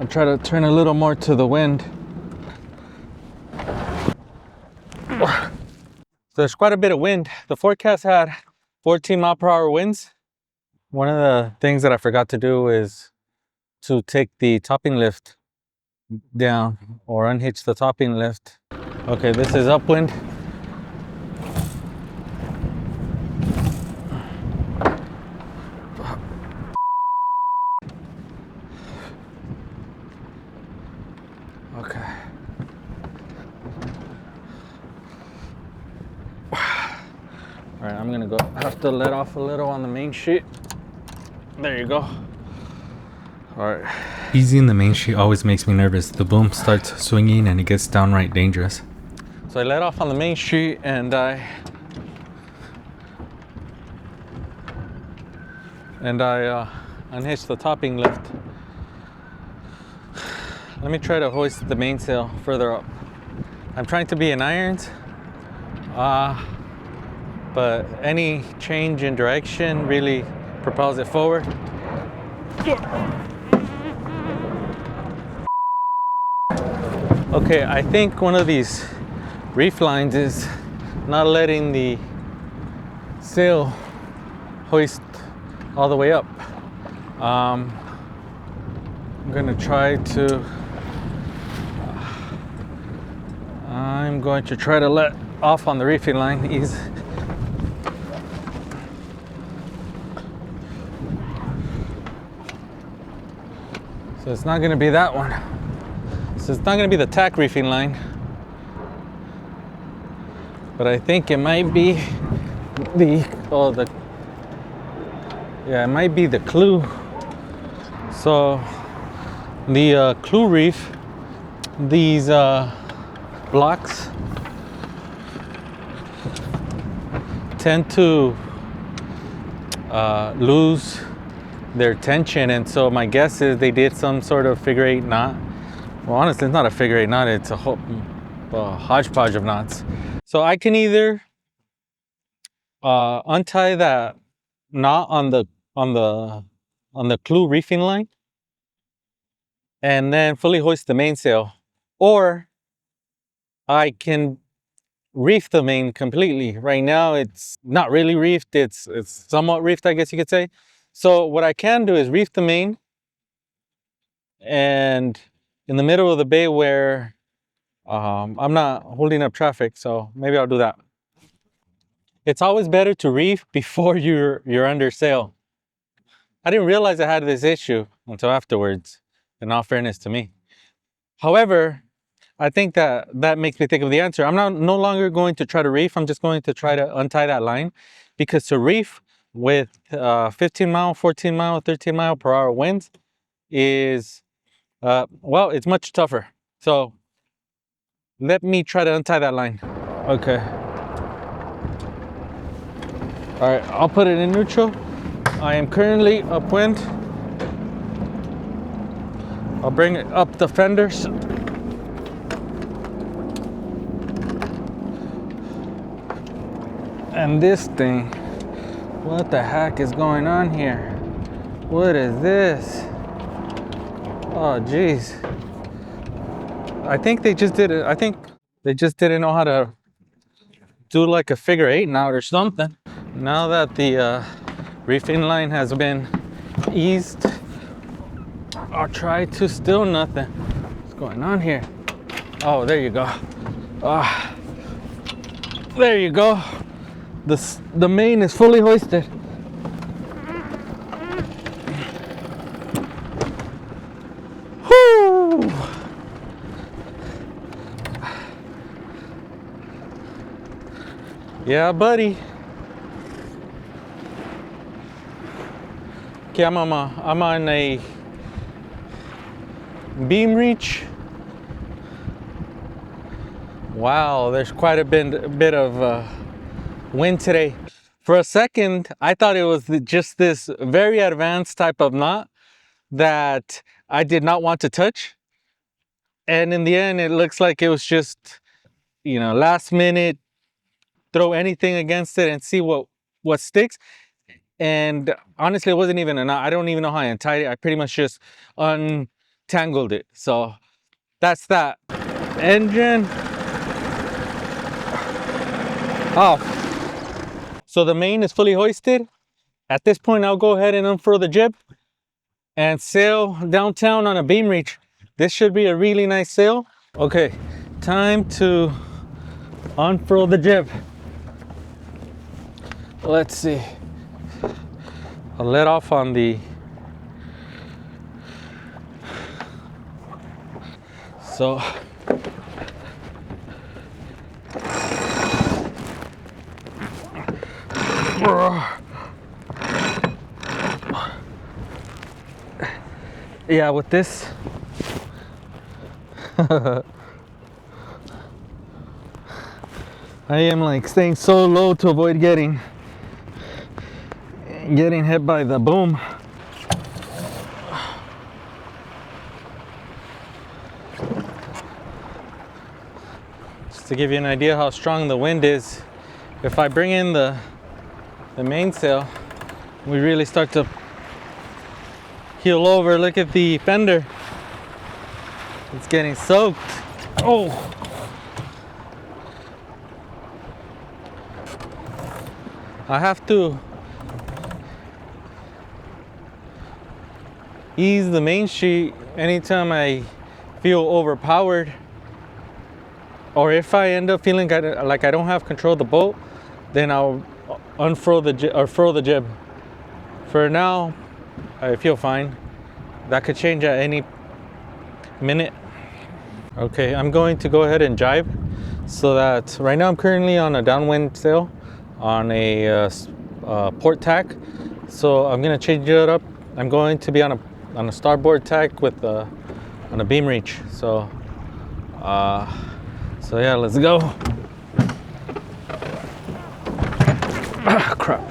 try to turn a little more to the wind. So there's quite a bit of wind. The forecast had 14-mile-per-hour winds. One of the things that I forgot to do is to take the topping lift down or unhitch the topping lift. Okay, this is upwind. Okay. All right, I'm gonna have to let off a little on the main sheet. There you go. All right. Easing the main sheet always makes me nervous. The boom starts swinging and it gets downright dangerous. So I let off on the main sheet and I unhitched the topping lift. Let me try to hoist the mainsail further up. I'm trying to be in irons, but any change in direction really propels it forward. Okay, I think one of these reef lines is not letting the sail hoist all the way up. I'm going to try to let off on the reefing line. Ease. So it's not going to be that one. So it's not going to be the tack reefing line, but I think it might be it might be the clue. So the clue reef, these blocks tend to lose their tension, and so my guess is they did some sort of figure-8 knot. Well, honestly, it's not a figure-8 knot, it's a hodgepodge of knots. So I can either untie that knot on the clue reefing line and then fully hoist the mainsail, or I can reef the main completely. Right now it's not really reefed, it's somewhat reefed, I guess you could say. So what I can do is reef the main, and in the middle of the bay where I'm not holding up traffic, so maybe I'll do that. It's always better to reef before you're under sail. I didn't realize I had this issue until afterwards, in all fairness to me. However, I think that makes me think of the answer. I'm no longer going to try to reef. I'm just going to try to untie that line, because to reef with 15 mile, 14 mile, 13 mile per hour winds is, well, it's much tougher. So let me try to untie that line. Okay. All right, I'll put it in neutral. I am currently upwind. I'll bring it up the fenders. And this thing, what the heck is going on here? What is this? Oh, geez. I think they just did it. I think they just didn't know how to do like a figure-8 knot or something. Now that the reefing line has been eased, I'll try to still nothing. What's going on here? Oh, there you go. There you go. The main is fully hoisted. Whoo! Yeah, buddy. Okay, I'm on a beam reach. Wow, there's quite a bit of wind today. For a second, I thought it was just this very advanced type of knot that I did not want to touch. And in the end, it looks like it was just, last minute, throw anything against it and see what sticks. And honestly, it wasn't even a knot. I don't even know how I untied it. I pretty much just untied tangled it. So that's that. Engine off. So the main is fully hoisted. At this point, I'll go ahead and unfurl the jib and sail downtown on a beam reach. This should be a really nice sail. Okay, time to unfurl the jib. Let's see. I'll let off on the so yeah, with this I am like staying so low to avoid getting hit by the boom. Just to give you an idea how strong the wind is, if I bring in the mainsail, we really start to heel over. Look at the fender. It's getting soaked. Oh! I have to ease the main sheet anytime I feel overpowered, or if I end up feeling like I don't have control of the boat, then I'll unfurl the jib or furl the jib. For now, I feel fine. That could change at any minute. Okay, I'm going to go ahead and jibe, so that right now I'm currently on a downwind sail on a port tack. So I'm gonna change it up. I'm going to be on a starboard tack with on a beam reach. So yeah, let's go. Ah, crap.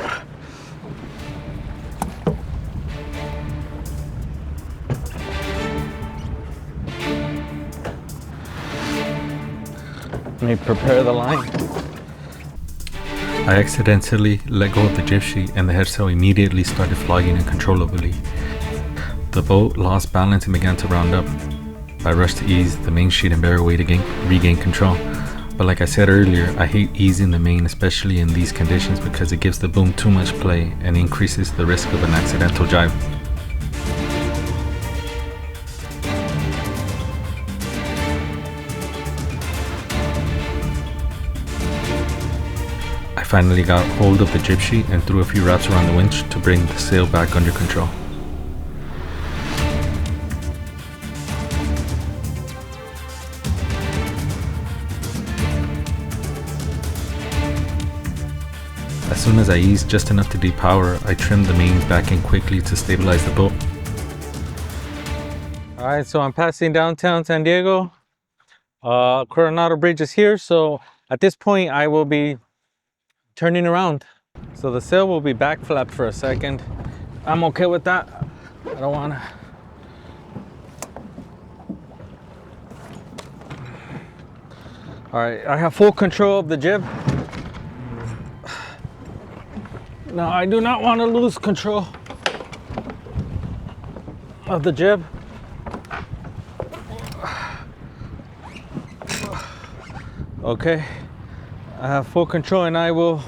Let me prepare the line. I accidentally let go of the jib sheet and the headsail immediately started flogging uncontrollably. The boat lost balance and began to round up. I rushed to ease the main sheet and bear away to regain control. But like I said earlier, I hate easing the main, especially in these conditions, because it gives the boom too much play and increases the risk of an accidental jibe. I finally got hold of the jib sheet and threw a few wraps around the winch to bring the sail back under control. As soon as I eased just enough to depower, I trimmed the main back in quickly to stabilize the boat. All right, so I'm passing downtown San Diego. Coronado Bridge is here, so at this point I will be turning around. So the sail will be back flapped for a second. I'm okay with that. I don't want to. All right, I have full control of the jib. Now I do not want to lose control of the jib. Okay, I have full control and I will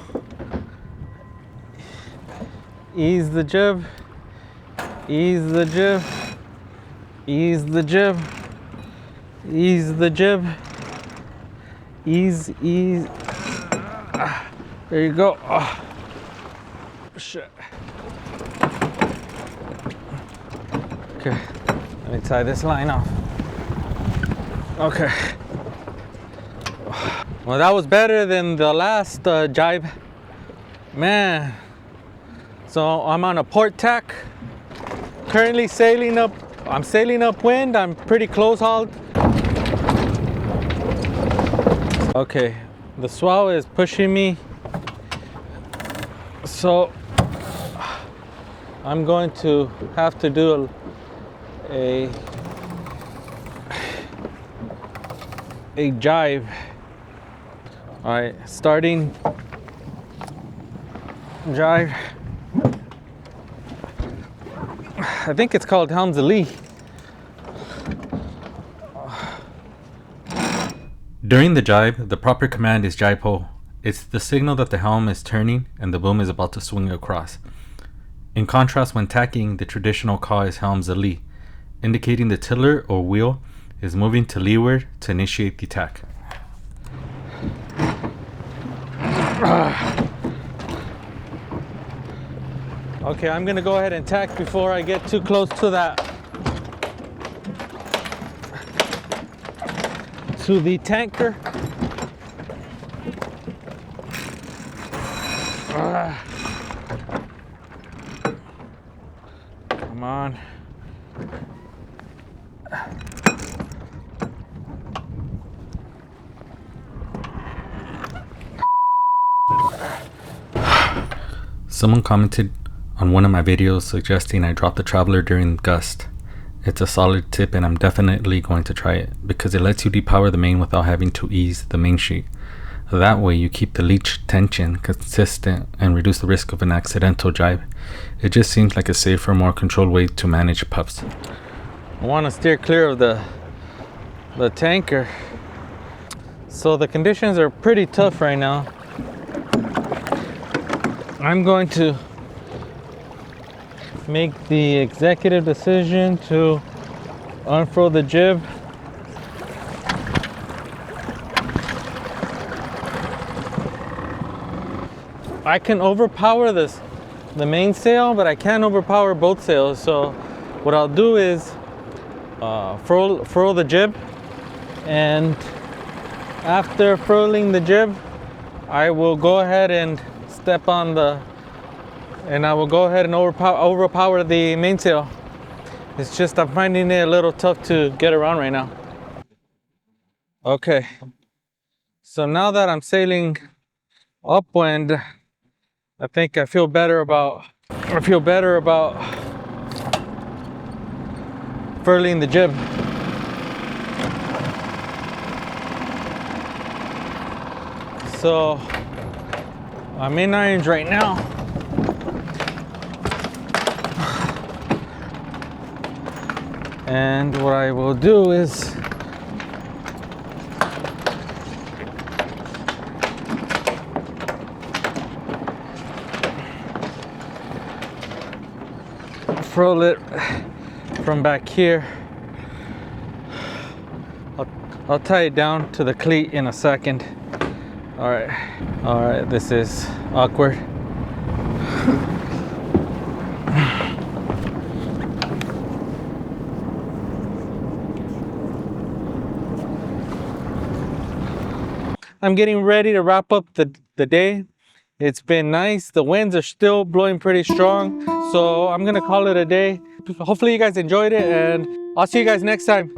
ease the jib, ease the jib, ease the jib, ease the jib, ease. There you go. Oh, shit. Okay, let me tie this line off. Okay. Well, that was better than the last jibe. Man. So I'm on a port tack. Currently sailing up. I'm sailing upwind. I'm pretty close hauled. Okay, the swell is pushing me. So I'm going to have to do a jibe. All right, starting jibe. I think it's called helms a lee. During the jibe, the proper command is jibe ho. It's the signal that the helm is turning and the boom is about to swing across. In contrast, when tacking, the traditional call is helm za lee, indicating the tiller or wheel is moving to leeward to initiate the tack. Okay, I'm gonna go ahead and tack before I get too close to the tanker. Come on. Someone commented on one of my videos suggesting I drop the traveler during gust. It's a solid tip and I'm definitely going to try it because it lets you depower the main without having to ease the main sheet. That way you keep the leech tension consistent and reduce the risk of an accidental jibe. It just seems like a safer, more controlled way to manage puffs. I want to steer clear of the tanker. So the conditions are pretty tough right now. I'm going to make the executive decision to unfurl the jib. I can overpower the mainsail, but I can't overpower both sails. So what I'll do is furl the jib, and after furling the jib, I will go ahead and step on I will go ahead and overpower the mainsail. It's just I'm finding it a little tough to get around right now. Okay, so now that I'm sailing upwind, I think I feel better about furling the jib. So I'm in irons right now. And what I will do is furl it from back here. I'll tie it down to the cleat in a second. All right, this is awkward. I'm getting ready to wrap up the day. It's been nice. The winds are still blowing pretty strong. So I'm gonna call it a day. Hopefully you guys enjoyed it, and I'll see you guys next time.